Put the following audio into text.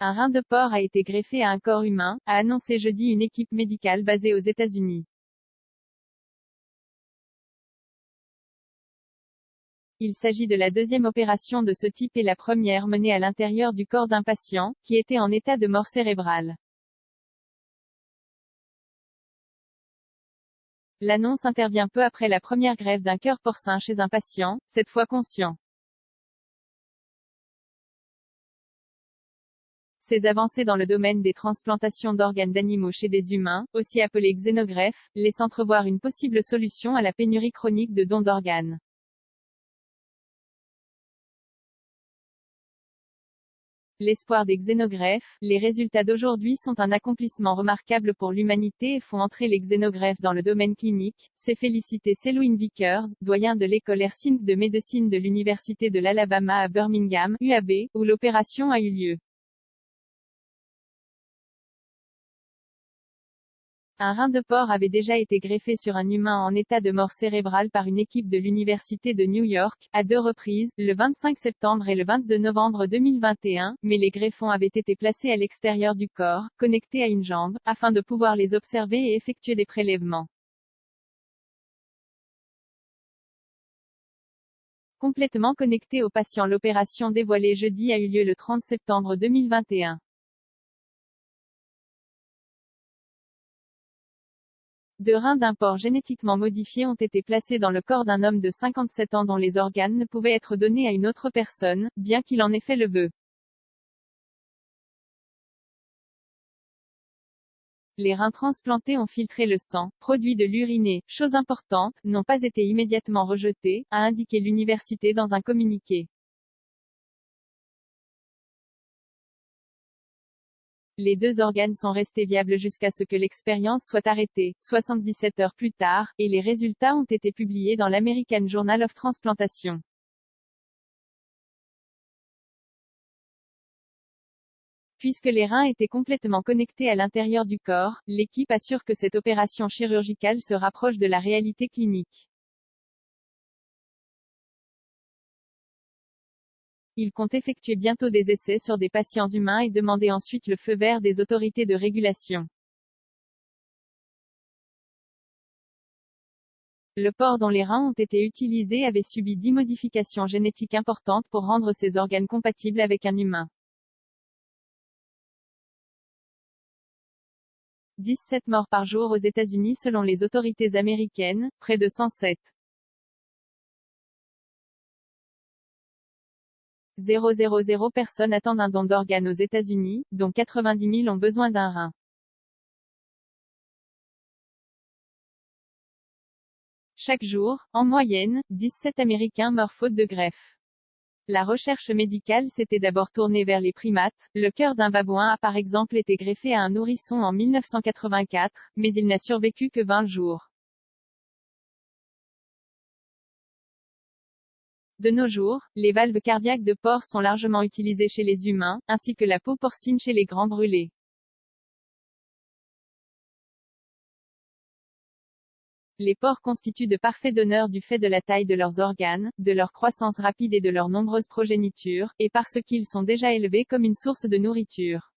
Un rein de porc a été greffé à un corps humain, a annoncé jeudi une équipe médicale basée aux États-Unis. Il s'agit de la deuxième opération de ce type et la première menée à l'intérieur du corps d'un patient, qui était en état de mort cérébrale. L'annonce intervient peu après la première greffe d'un cœur porcin chez un patient, cette fois conscient. Ces avancées dans le domaine des transplantations d'organes d'animaux chez des humains, aussi appelées xénogreffes, laissent entrevoir une possible solution à la pénurie chronique de dons d'organes. L'espoir des xénogreffes, les résultats d'aujourd'hui sont un accomplissement remarquable pour l'humanité et font entrer les xénogreffes dans le domaine clinique, s'est félicité Selwyn Vickers, doyen de l'école Hershey de médecine de l'Université de l'Alabama à Birmingham, UAB, où l'opération a eu lieu. Un rein de porc avait déjà été greffé sur un humain en état de mort cérébrale par une équipe de l'Université de New York, à 2 reprises, le 25 septembre et le 22 novembre 2021, mais les greffons avaient été placés à l'extérieur du corps, connectés à une jambe, afin de pouvoir les observer et effectuer des prélèvements. Complètement connecté aux patients. L'opération dévoilée jeudi a eu lieu le 30 septembre 2021. Deux reins d'un porc génétiquement modifiés ont été placés dans le corps d'un homme de 57 ans dont les organes ne pouvaient être donnés à une autre personne, bien qu'il en ait fait le vœu. Les reins transplantés ont filtré le sang, produit de l'urine et, chose importante, n'ont pas été immédiatement rejetés, a indiqué l'université dans un communiqué. Les deux organes sont restés viables jusqu'à ce que l'expérience soit arrêtée, 77 heures plus tard, et les résultats ont été publiés dans l'American Journal of Transplantation. Puisque les reins étaient complètement connectés à l'intérieur du corps, l'équipe assure que cette opération chirurgicale se rapproche de la réalité clinique. Il compte effectuer bientôt des essais sur des patients humains et demander ensuite le feu vert des autorités de régulation. Le porc dont les reins ont été utilisés avait subi 10 modifications génétiques importantes pour rendre ses organes compatibles avec un humain. 17 morts par jour aux États-Unis selon les autorités américaines, près de 107. 000 personnes attendent un don d'organes aux États-Unis, dont 90 000 ont besoin d'un rein. Chaque jour, en moyenne, 17 Américains meurent faute de greffe. La recherche médicale s'était d'abord tournée vers les primates. Le cœur d'un babouin a par exemple été greffé à un nourrisson en 1984, mais il n'a survécu que 20 jours. De nos jours, les valves cardiaques de porc sont largement utilisées chez les humains, ainsi que la peau porcine chez les grands brûlés. Les porcs constituent de parfaits donneurs du fait de la taille de leurs organes, de leur croissance rapide et de leurs nombreuses progénitures, et parce qu'ils sont déjà élevés comme une source de nourriture.